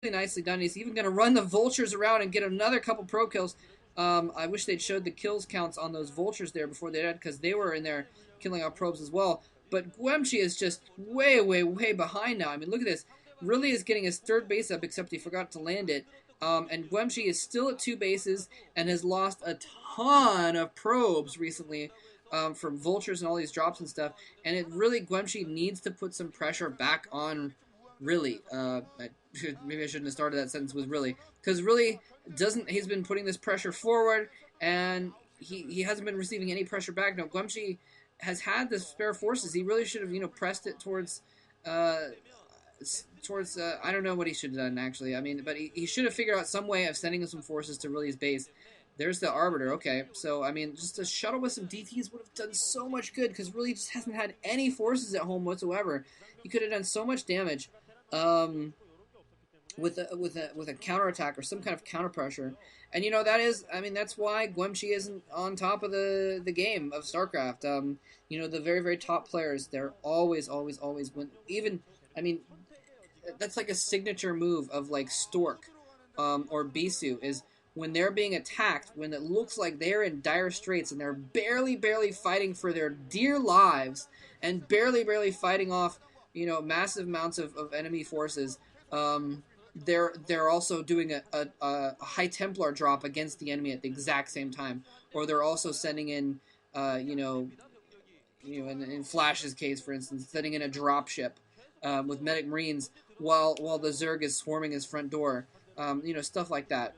nicely done. He's even going to run the vultures around and get another couple pro kills. I wish they'd showed the kills counts on those vultures there before they did, because they were in there killing our probes as well. But Guemchi is just way, way, way behind now. I mean, look at this. Really is getting his third base up, except he forgot to land it. And Guemchi is still at 2 bases and has lost a ton of probes recently from vultures and all these drops and stuff. And it really, Guemchi needs to put some pressure back on Really. Maybe I shouldn't have started that sentence with Really. Because Really doesn't, he's been putting this pressure forward and he hasn't been receiving any pressure back. Now, Guemchi has had the spare forces. He really should have, pressed it towards I don't know what he should have done, actually. I mean, but he should have figured out some way of sending some forces to Really's base. There's the Arbiter. Okay, so, I mean, just a shuttle with some DTs would have done so much good, because Really just hasn't had any forces at home whatsoever. He could have done so much damage with a counterattack or some kind of counter pressure. And, that's why Guemchi isn't on top of the game of StarCraft. The very, very top players, they're always win. Even, that's like a signature move of like Stork or Bisu, is when they're being attacked, when it looks like they're in dire straits and they're barely fighting for their dear lives and barely fighting off massive amounts of enemy forces. They're also doing a High Templar drop against the enemy at the exact same time, or they're also sending in in Flash's case, for instance, sending in a drop ship with medic marines while the Zerg is swarming his front door. Stuff like that.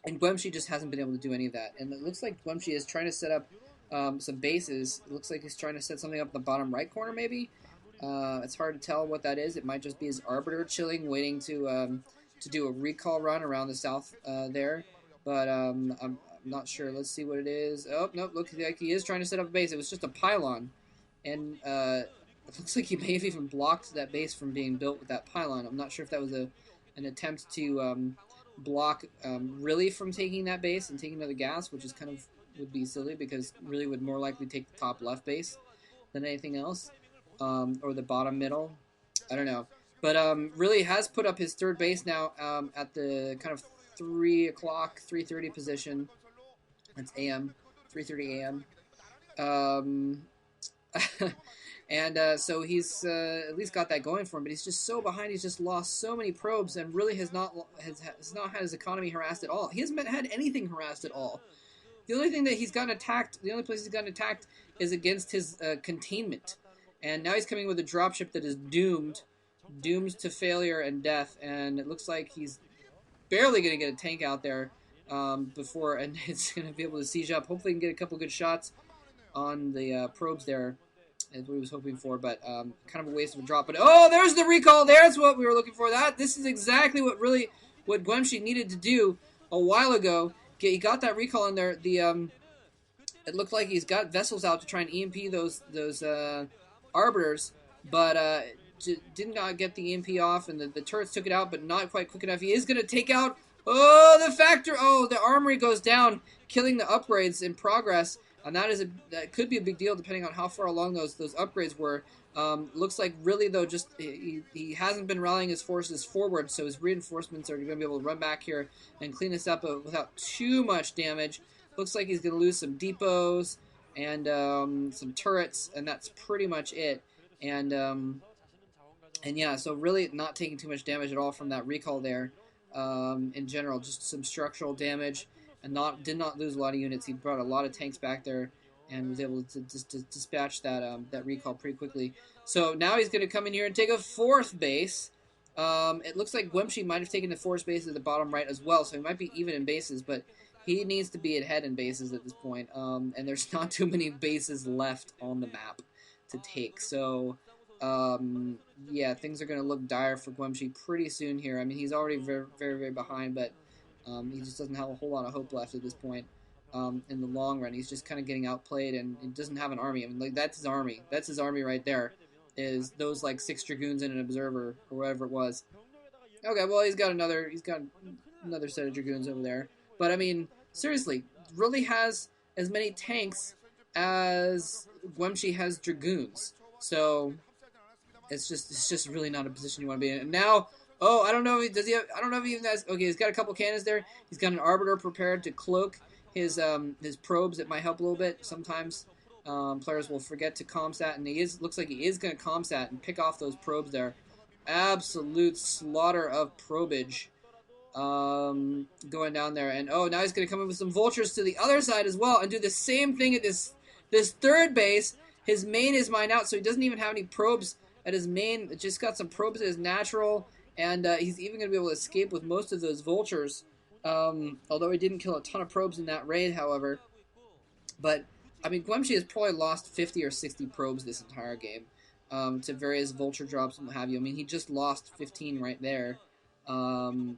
And Guemchi just hasn't been able to do any of that. And it looks like Guemchi is trying to set up some bases. It looks like he's trying to set something up in the bottom right corner, maybe. It's hard to tell what that is. It might just be his Arbiter chilling, waiting to do a recall run around the south there. But I'm not sure. Let's see what it is. Oh, nope, looks like he is trying to set up a base. It was just a pylon. And it looks like he may have even blocked that base from being built with that pylon. I'm not sure if that was an attempt to block Really from taking that base and taking another gas, which is kind of would be silly, because Really would more likely take the top left base than anything else. Or the bottom middle. I don't know. But Really has put up his third base now at the kind of 3 o'clock, 3:30 position. That's AM, 3:30 AM. And so he's at least got that going for him, but he's just so behind. He's just lost so many probes, and Really has not had his economy harassed at all. He hasn't had anything harassed at all. The only thing that he's gotten attacked, the only place he's gotten attacked is against his containment. And now he's coming with a dropship that is doomed to failure and death, and it looks like he's barely going to get a tank out there before, and it's going to be able to siege up. Hopefully he can get a couple good shots on the probes there, as we was hoping for, but kind of a waste of a drop. But, oh, there's the recall. There's what we were looking for. This is exactly what Guemchi needed to do a while ago. He got that recall in there. It looked like he's got vessels out to try and EMP those Arbiters, but did not get the EMP off, and the turrets took it out, but not quite quick enough. He is going to take out, the armory goes down, killing the upgrades in progress, and that could be a big deal depending on how far along those upgrades were. Looks like Really, though, just he hasn't been rallying his forces forward, so his reinforcements are going to be able to run back here and clean this up without too much damage. Looks like he's going to lose some depots and some turrets, and that's pretty much it. And yeah, so Really not taking too much damage at all from that recall there. In general, just some structural damage, and did not lose a lot of units. He brought a lot of tanks back there and was able to dispatch that recall pretty quickly. So now he's going to come in here and take a 4th base. It looks like Guemchi might have taken the 4th base at the bottom right as well, so he might be even in bases, but he needs to be ahead in bases at this point, and there's not too many bases left on the map to take. So, yeah, things are going to look dire for Guemchi pretty soon here. I mean, he's already very, very, very behind, but he just doesn't have a whole lot of hope left at this point in the long run. He's just kind of getting outplayed, and he doesn't have an army. I mean, like, that's his army. That's his army right there, is those, like, 6 Dragoons and an Observer, or whatever it was. Okay, well, he's got another set of Dragoons over there. But, I mean, seriously, Really has as many tanks as Guemchi has Dragoons. So, it's just really not a position you want to be in. And now, Oh, I don't know. Does he? I don't know if he even has. Okay, he's got a couple cannons there. He's got an arbiter prepared to cloak his probes. It might help a little bit. Sometimes players will forget to comsat, and he is looks like he is going to comsat and pick off those probes there. Absolute slaughter of probage going down there. And oh, now he's going to come in with some vultures to the other side as well and do the same thing at this third base. His main is mined out, so he doesn't even have any probes at his main. It just got some probes at his natural, and he's even going to be able to escape with most of those vultures. Although he didn't kill a ton of probes in that raid, however. But, I mean, Guemchi has probably lost 50 or 60 probes this entire game to various vulture drops and what have you. I mean, he just lost 15 right there. And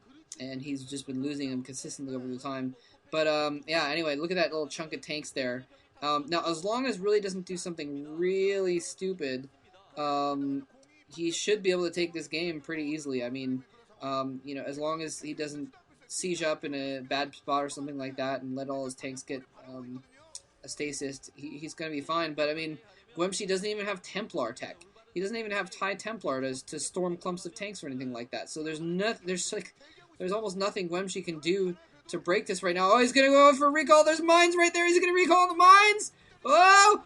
he's just been losing them consistently over the time. But, yeah, anyway, look at that little chunk of tanks there. Now, as long as Really doesn't do something really stupid, he should be able to take this game pretty easily. I mean, you know, as long as he doesn't siege up in a bad spot or something like that and let all his tanks get a stasis, he's going to be fine. But, I mean, Guemchi doesn't even have Templar tech. He doesn't even have TIE Templar to storm clumps of tanks or anything like that. So there's almost nothing Guemchi can do to break this right now. Oh, he's going to go for recall. There's mines right there. He's going to recall the mines. Oh,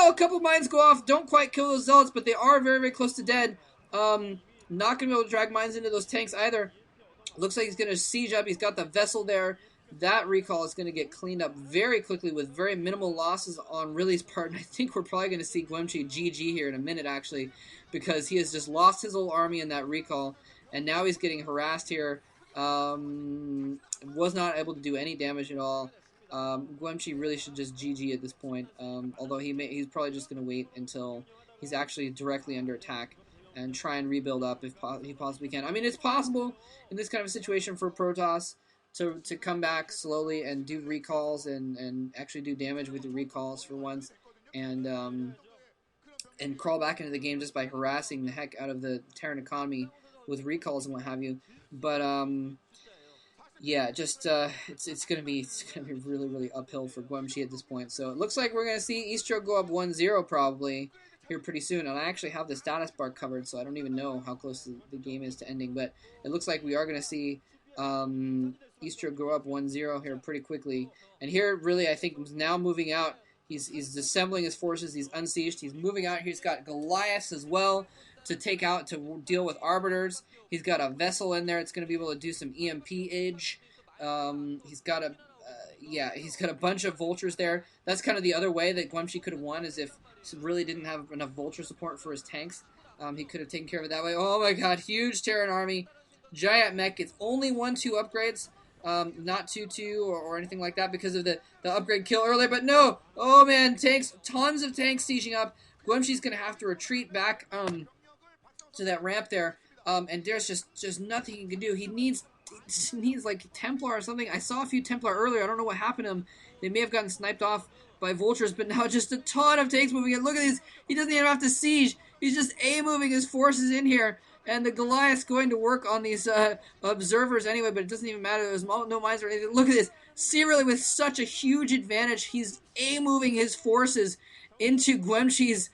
a couple mines go off. Don't quite kill those zealots, but they are very, very close to dead. Not going to be able to drag mines into those tanks either. Looks like he's going to siege up. He's got the vessel there. That recall is going to get cleaned up very quickly with very minimal losses on Really's part. And I think we're probably going to see Guemchi GG here in a minute, actually, because he has just lost his whole army in that recall. And now he's getting harassed here. Was not able to do any damage at all. Guemchi really should just GG at this point. Although he's probably just going to wait until he's actually directly under attack and try and rebuild up if he possibly can. I mean, it's possible in this kind of a situation for Protoss to come back slowly and do recalls and actually do damage with the recalls for once, and crawl back into the game just by harassing the heck out of the Terran economy with recalls and what have you. But yeah, just it's gonna be really, really uphill for Guemchi at this point. So it looks like we're gonna see eSTRO go up 1-0 probably here pretty soon. And I actually have the status bar covered, so I don't even know how close the game is to ending. But it looks like we are gonna see eSTRO go up 1-0 here pretty quickly. And here, really, I think he's now moving out. He's assembling his forces. He's unsieged. He's moving out. He's got Goliaths as well to take out, to deal with arbiters. He's got a vessel in there. It's going to be able to do some EMP edge. He's got a bunch of vultures there. That's kind of the other way that Guemchi could have won, is if he really didn't have enough vulture support for his tanks. He could have taken care of it that way. Oh my god, huge Terran army. Giant mech. It's only 1-2 upgrades. Not 2-2 or anything like that because of the upgrade kill earlier. But no! Oh man, tanks. Tons of tanks sieging up. Guemchi's going to have to retreat back to that ramp there. And there's just nothing he can do. He needs like Templar or something. I saw a few Templar earlier. I don't know what happened to them. They may have gotten sniped off by vultures, but now just a ton of tanks moving in. Look at this. He doesn't even have to siege. He's just moving his forces in here. And the Goliath's going to work on these observers anyway, but it doesn't even matter. There's no mines or anything. Look at this. Sea.Really with such a huge advantage. He's moving his forces into Guemchi's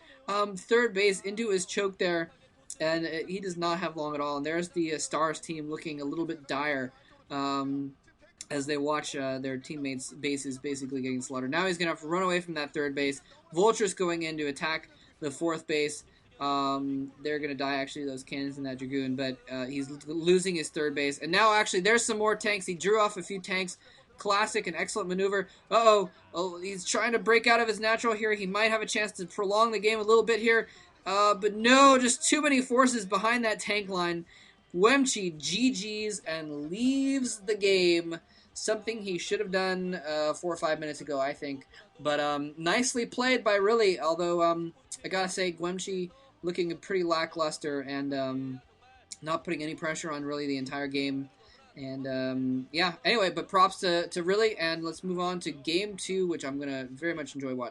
third base, into his choke there. And he does not have long at all. And there's the Stars team looking a little bit dire as they watch their teammates' bases basically getting slaughtered. Now he's going to have to run away from that third base. Vultures going in to attack the fourth base. They're going to die, actually, those cannons and that Dragoon. But he's losing his third base. And now, actually, there's some more tanks. He drew off a few tanks. Classic and excellent maneuver. Oh, he's trying to break out of his natural here. He might have a chance to prolong the game a little bit here. But no, just too many forces behind that tank line. Guemchi GG's and leaves the game. Something he should have done 4 or 5 minutes ago, I think. But nicely played by Really. Although I gotta say, Guemchi looking pretty lackluster and not putting any pressure on Really the entire game. And yeah, anyway, but props to Really. And let's move on to game 2, which I'm gonna very much enjoy watching.